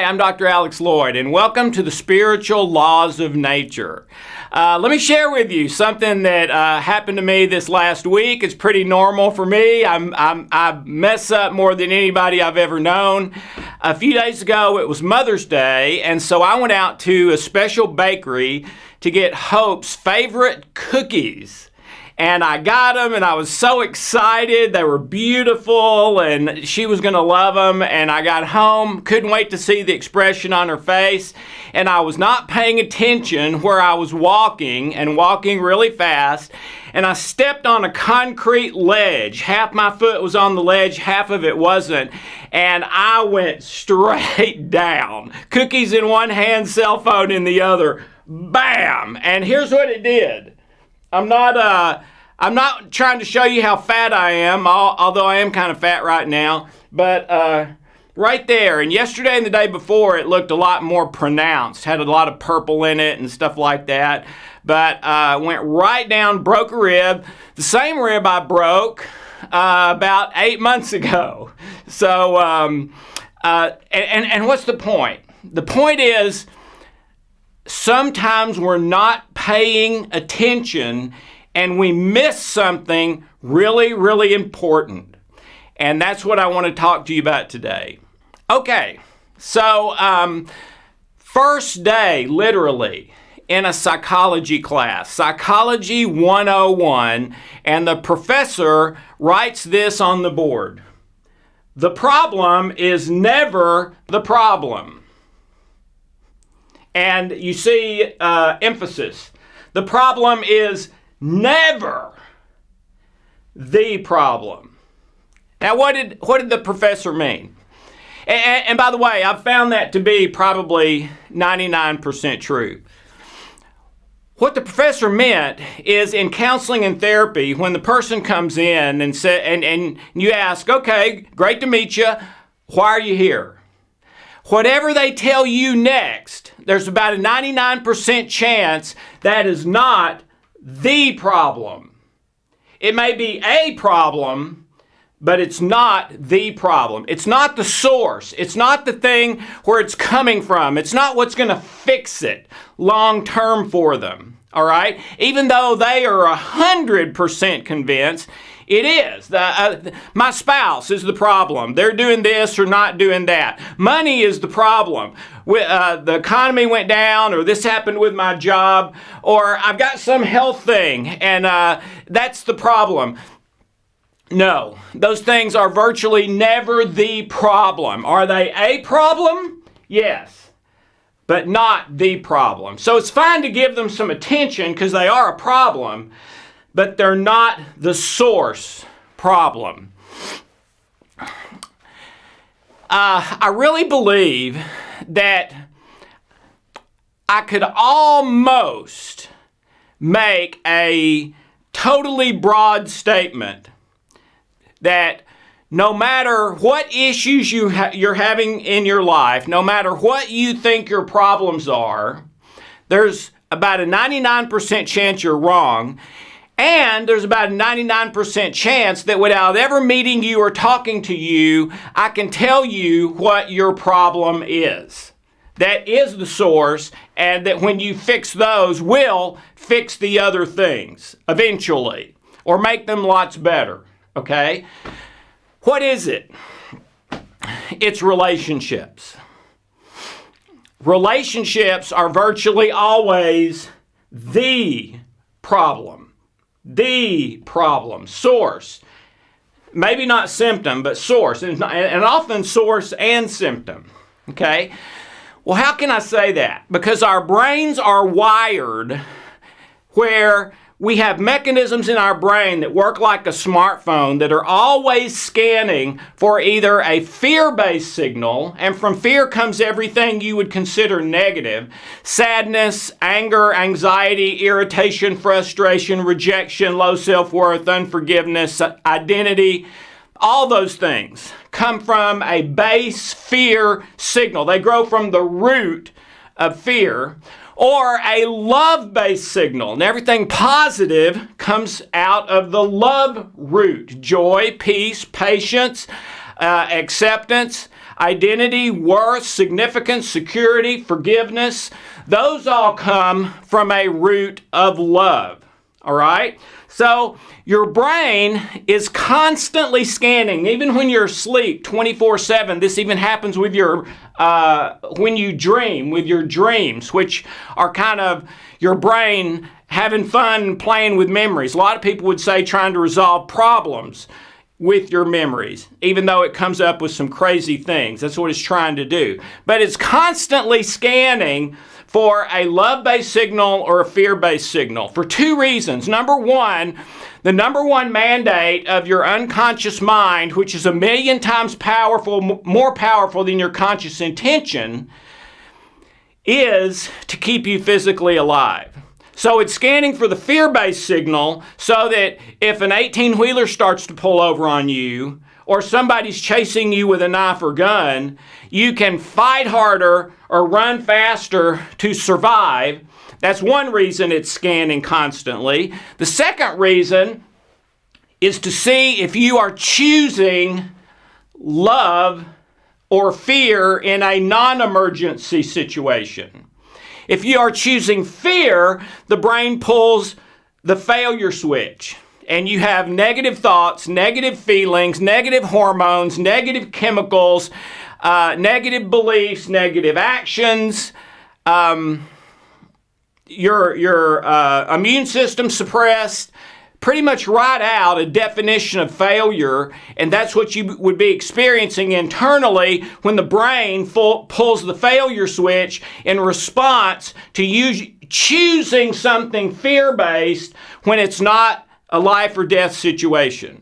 I'm Dr. Alex Loyd, and welcome to the Spiritual Laws of Nature. Let me share with you something that happened to me this last week. It's pretty normal for me. I mess up more than anybody I've ever known. A few days ago, it was Mother's Day, and so I went out to a special bakery to get Hope's favorite cookies. And I got them, and I was so excited. They were beautiful, and she was going to love them. And I got home, couldn't wait to see the expression on her face. And I was not paying attention where I was walking, and walking really fast. And I stepped on a concrete ledge. Half my foot was on the ledge, half of it wasn't. And I went straight down. Cookies in one hand, cell phone in the other. Bam! And here's what it did. I'm not trying to show you how fat I am, although I am kind of fat right now, but right there, and yesterday and the day before, it looked a lot more pronounced, had a lot of purple in it and stuff like that, but went right down, broke a rib, the same rib I broke about 8 months ago. So, and what's the point? The point is, sometimes we're not paying attention and we miss something really, really important. And that's what I want to talk to you about today. Okay, so first day, literally, in a psychology class, Psychology 101, and the professor writes this on the board. The problem is never the problem. And you see emphasis. The problem is never the problem. Now, what did the professor mean? And by the way, I've found that to be probably 99% true. What the professor meant is, in counseling and therapy, when the person comes in and you ask, okay, great to meet you, why are you here? Whatever they tell you next, there's about a 99% chance that is not the problem. It may be a problem, but it's not the problem. It's not the source. It's not the thing where it's coming from. It's not what's going to fix it long term for them. All right? Even though they are 100% convinced, it is. My spouse is the problem. They're doing this or not doing that. Money is the problem. The economy went down, or this happened with my job, or I've got some health thing, and that's the problem. No, those things are virtually never the problem. Are they a problem? Yes, but not the problem. So it's fine to give them some attention because they are a problem, but they're not the source problem. I really believe that I could almost make a totally broad statement that no matter what issues you're having in your life, no matter what you think your problems are, there's about a 99% chance you're wrong. And there's about a 99% chance that without ever meeting you or talking to you, I can tell you what your problem is. That is the source, and that when you fix those, will fix the other things eventually, or make them lots better, okay? What is it? It's relationships. Relationships are virtually always the problem. The problem, source. Maybe not symptom, but source. And often source and symptom. Okay? Well, how can I say that? Because our brains are wired where we have mechanisms in our brain that work like a smartphone that are always scanning for either a fear-based signal, and from fear comes everything you would consider negative: sadness, anger, anxiety, irritation, frustration, rejection, low self-worth, unforgiveness, identity. All those things come from a base fear signal. They grow from the root of fear. Or a love-based signal. And everything positive comes out of the love root. Joy, peace, patience, acceptance. identity, worth, significance, security, forgiveness. Those all come from a root of love. All right? So your brain is constantly scanning, even when you're asleep 24/7. This even happens with your when you dream, with your dreams, which are kind of your brain having fun and playing with memories. A lot of people would say trying to resolve problems with your memories, even though it comes up with some crazy things. That's what it's trying to do. But it's constantly scanning for a love-based signal or a fear-based signal for two reasons. Number one, the number one mandate of your unconscious mind, which is 1,000,000 times powerful, more powerful than your conscious intention, is to keep you physically alive. So it's scanning for the fear-based signal so that if an 18-wheeler starts to pull over on you or somebody's chasing you with a knife or gun, you can fight harder or run faster to survive. That's one reason it's scanning constantly. The second reason is to see if you are choosing love or fear in a non-emergency situation. If you are choosing fear, the brain pulls the failure switch, and you have negative thoughts, negative feelings, negative hormones, negative chemicals, negative beliefs, negative actions. Your immune system suppressed. Pretty much write out a definition of failure, and that's what you would be experiencing internally when the brain pulls the failure switch in response to you choosing something fear-based when it's not a life or death situation.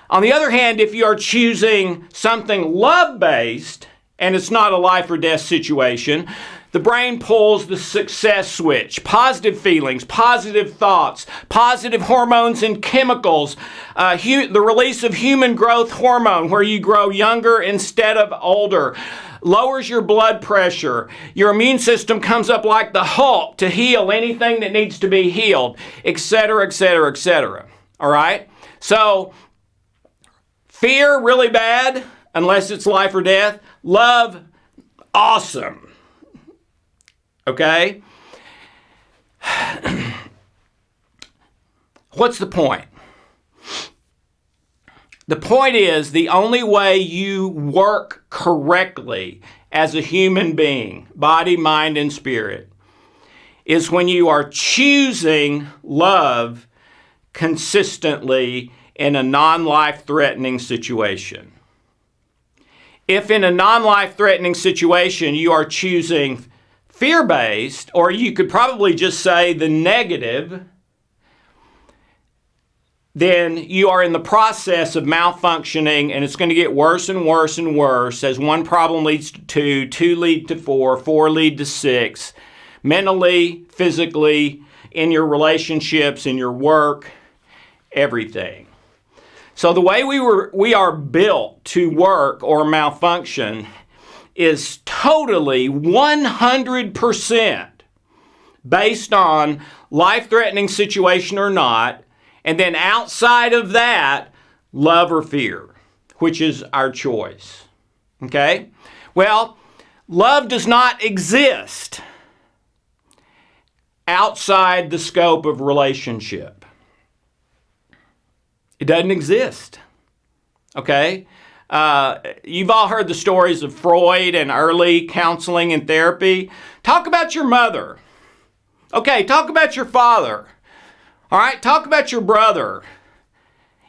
On the other hand, if you are choosing something love-based and it's not a life or death situation, the brain pulls the success switch, positive feelings, positive thoughts, positive hormones and chemicals, the release of human growth hormone where you grow younger instead of older, lowers your blood pressure. Your immune system comes up like the Hulk to heal anything that needs to be healed, etc., etc., etc. All right? So, fear, really bad, unless it's life or death. Love, awesome. Okay? What's the point? The point is the only way you work correctly as a human being, body, mind, and spirit, is when you are choosing love consistently in a non-life-threatening situation. If in a non-life-threatening situation you are choosing fear-based, or you could probably just say the negative, then you are in the process of malfunctioning, and it's going to get worse and worse and worse as one problem leads to two, two lead to four lead to six, mentally, physically, in your relationships, in your work, everything. So the way we are built to work or malfunction is totally 100% based on life-threatening situation or not, and then outside of that, love or fear, which is our choice. Okay? Well, love does not exist outside the scope of relationship. It doesn't exist. Okay? You've all heard the stories of Freud and early counseling and therapy. Talk about your mother. Okay, talk about your father. All right, talk about your brother.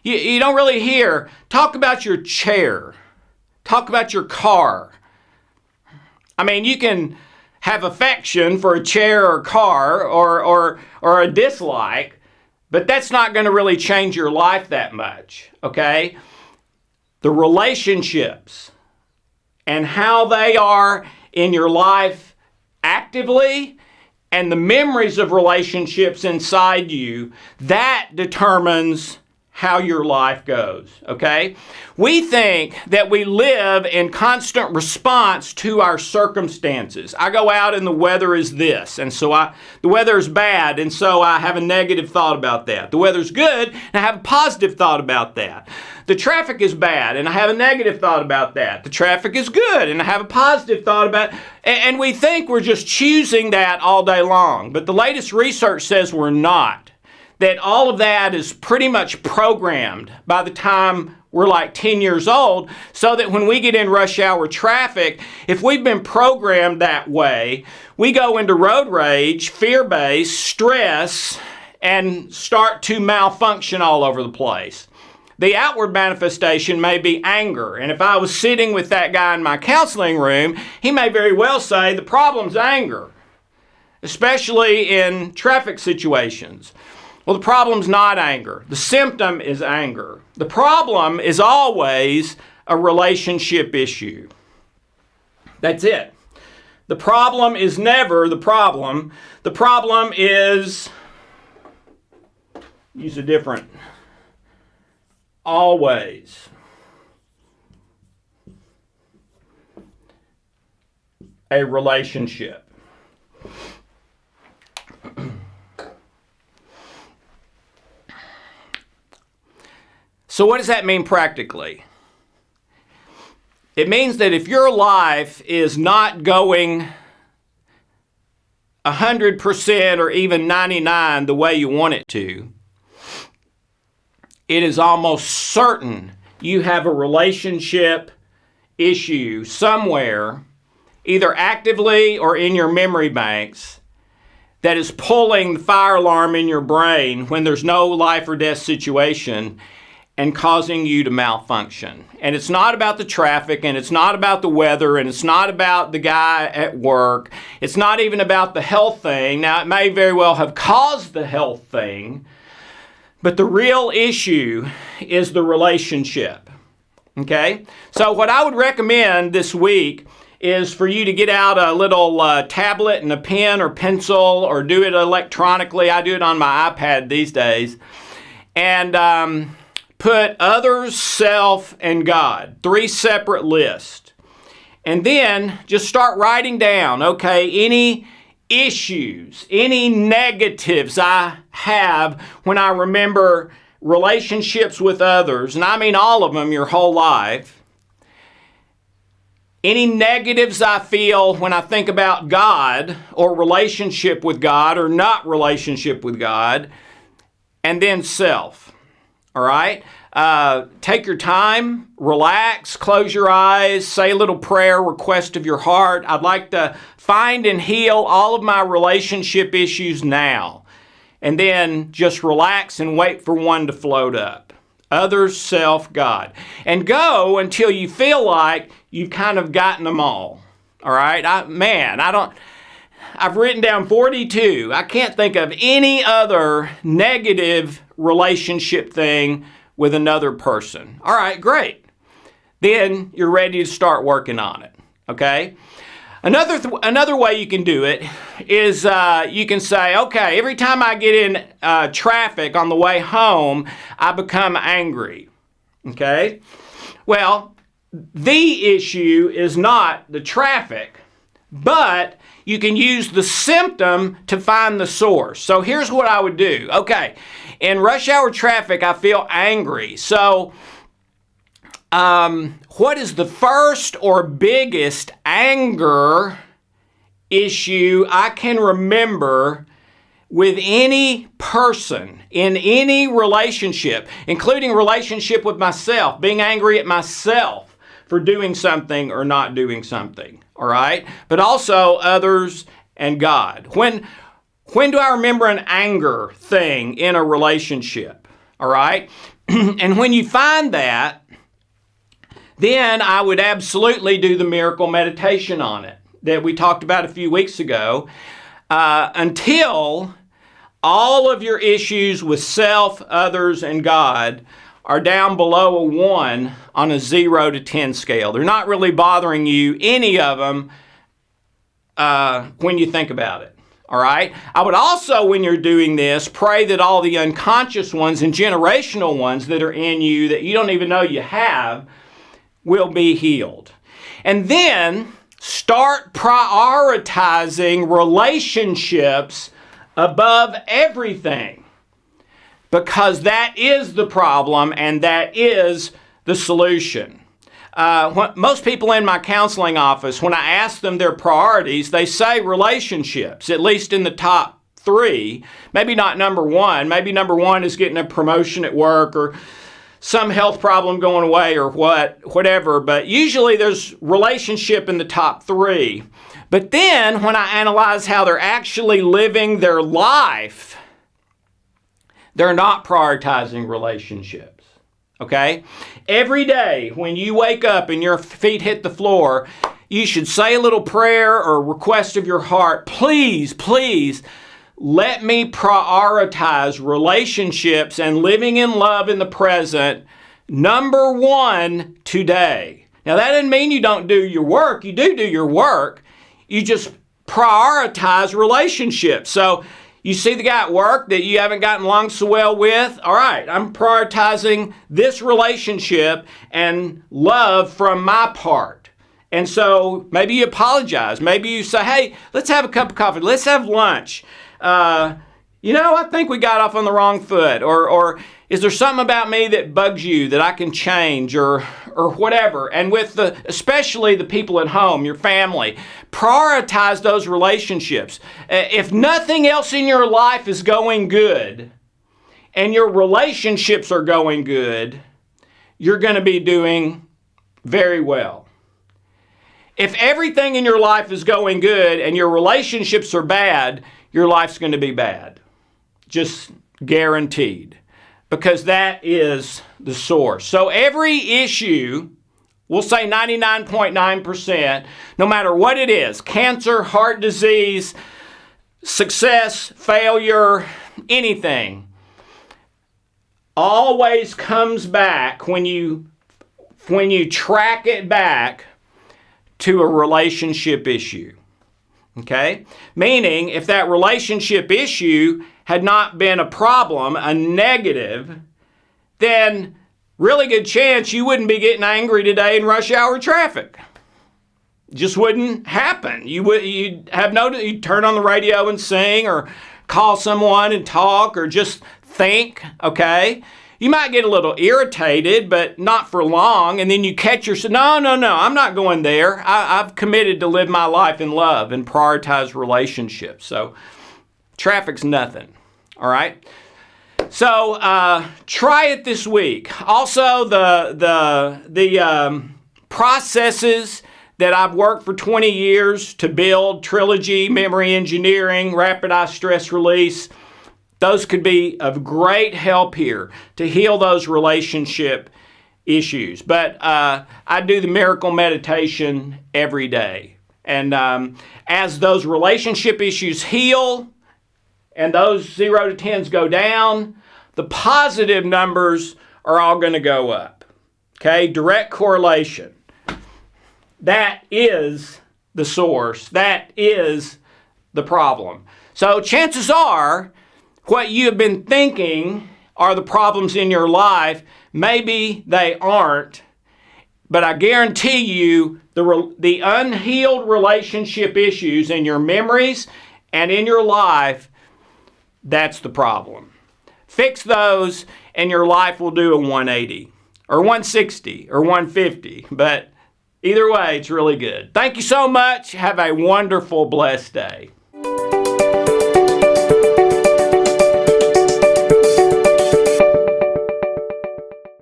You don't really hear. Talk about your chair. Talk about your car. I mean, you can have affection for a chair or car or a dislike, but that's not going to really change your life that much, okay? The relationships and how they are in your life actively and the memories of relationships inside you, that determines how your life goes, okay? We think that we live in constant response to our circumstances. I go out and the weather is this, and so the weather is bad, and so I have a negative thought about that. The weather's good, and I have a positive thought about that. The traffic is bad, and I have a negative thought about that. The traffic is good, and I have a positive thought about it. And we think we're just choosing that all day long, but the latest research says we're not. That all of that is pretty much programmed by the time we're like 10 years old, so that when we get in rush hour traffic, if we've been programmed that way, we go into road rage, fear-based, stress, and start to malfunction all over the place. The outward manifestation may be anger, and if I was sitting with that guy in my counseling room, he may very well say the problem's anger, especially in traffic situations. Well, the problem's not anger. The symptom is anger. The problem is always a relationship issue. That's it. The problem is never the problem. The problem is, use a different, always a relationship. So what does that mean practically? It means that if your life is not going 100% or even 99% the way you want it to, it is almost certain you have a relationship issue somewhere, either actively or in your memory banks, that is pulling the fire alarm in your brain when there's no life or death situation and causing you to malfunction. And it's not about the traffic, and it's not about the weather, and it's not about the guy at work. It's not even about the health thing. Now, it may very well have caused the health thing, but the real issue is the relationship. Okay? So what I would recommend this week is for you to get out a little tablet and a pen or pencil, or do it electronically. I do it on my iPad these days. And put others, self, and God. 3 separate lists. And then just start writing down, okay, any issues, any negatives I have when I remember relationships with others, and I mean all of them your whole life. Any negatives I feel when I think about God or relationship with God or not relationship with God, and then self. All right? Take your time, relax, close your eyes, say a little prayer, request of your heart. I'd like to find and heal all of my relationship issues now. And then just relax and wait for one to float up. Others, self, God. And go until you feel like you've kind of gotten them all. All right? I've written down 42. I can't think of any other negative relationship thing with another person. All right, great. Then you're ready to start working on it, okay? Another way you can do it is you can say, okay, every time I get in traffic on the way home, I become angry, okay? Well, the issue is not the traffic, but you can use the symptom to find the source. So here's what I would do. Okay, in rush hour traffic, I feel angry. So what is the first or biggest anger issue I can remember with any person in any relationship, including relationship with myself, being angry at myself for doing something or not doing something? All right, but also others and God. When do I remember an anger thing in a relationship? All right, and when you find that, then I would absolutely do the miracle meditation on it that we talked about a few weeks ago, until all of your issues with self, others, and God are down below a 1 on a 0 to 10 scale. They're not really bothering you, any of them, when you think about it. All right? I would also, when you're doing this, pray that all the unconscious ones and generational ones that are in you that you don't even know you have will be healed. And then start prioritizing relationships above everything, because that is the problem and that is the solution. Most people in my counseling office, when I ask them their priorities, they say relationships, at least in the top 3. Maybe not number 1. Maybe number 1 is getting a promotion at work or some health problem going away or whatever. But usually there's relationship in the top 3. But then when I analyze how they're actually living their life, they're not prioritizing relationships. Okay? Every day when you wake up and your feet hit the floor, you should say a little prayer or request of your heart. Please, please, let me prioritize relationships and living in love in the present, number 1 today. Now, that doesn't mean you don't do your work. You do your work. You just prioritize relationships. So, you see the guy at work that you haven't gotten along so well with? All right, I'm prioritizing this relationship and love from my part. And so maybe you apologize. Maybe you say, hey, let's have a cup of coffee. Let's have lunch. I think we got off on the wrong foot. Or is there something about me that bugs you that I can change or whatever? And with especially the people at home, your family, prioritize those relationships. If nothing else in your life is going good and your relationships are going good, you're going to be doing very well. If everything in your life is going good and your relationships are bad, your life's going to be bad. Just guaranteed. Because that is the source. So every issue, we'll say 99.9%, no matter what it is, cancer, heart disease, success, failure, anything, always comes back when you track it back to a relationship issue. Okay? Meaning, if that relationship issue had not been a problem, a negative, then really good chance you wouldn't be getting angry today in rush hour traffic. Just wouldn't happen. You'd turn on the radio and sing or call someone and talk or just think, okay? You might get a little irritated, but not for long, and then you catch yourself, no, I'm not going there. I've committed to live my life in love and prioritize relationships. So traffic's nothing, all right? So try it this week. Also, the processes that I've worked for 20 years to build, Trilogy, memory engineering, rapid eye stress release, those could be of great help here to heal those relationship issues. But I do the miracle meditation every day. And as those relationship issues heal and those 0 to 10s go down, the positive numbers are all going to go up. Okay, direct correlation. That is the source. That is the problem. So chances are, what you have been thinking are the problems in your life. Maybe they aren't, but I guarantee you the unhealed relationship issues in your memories and in your life, that's the problem. Fix those and your life will do a 180 or 160 or 150, but either way, it's really good. Thank you so much. Have a wonderful, blessed day.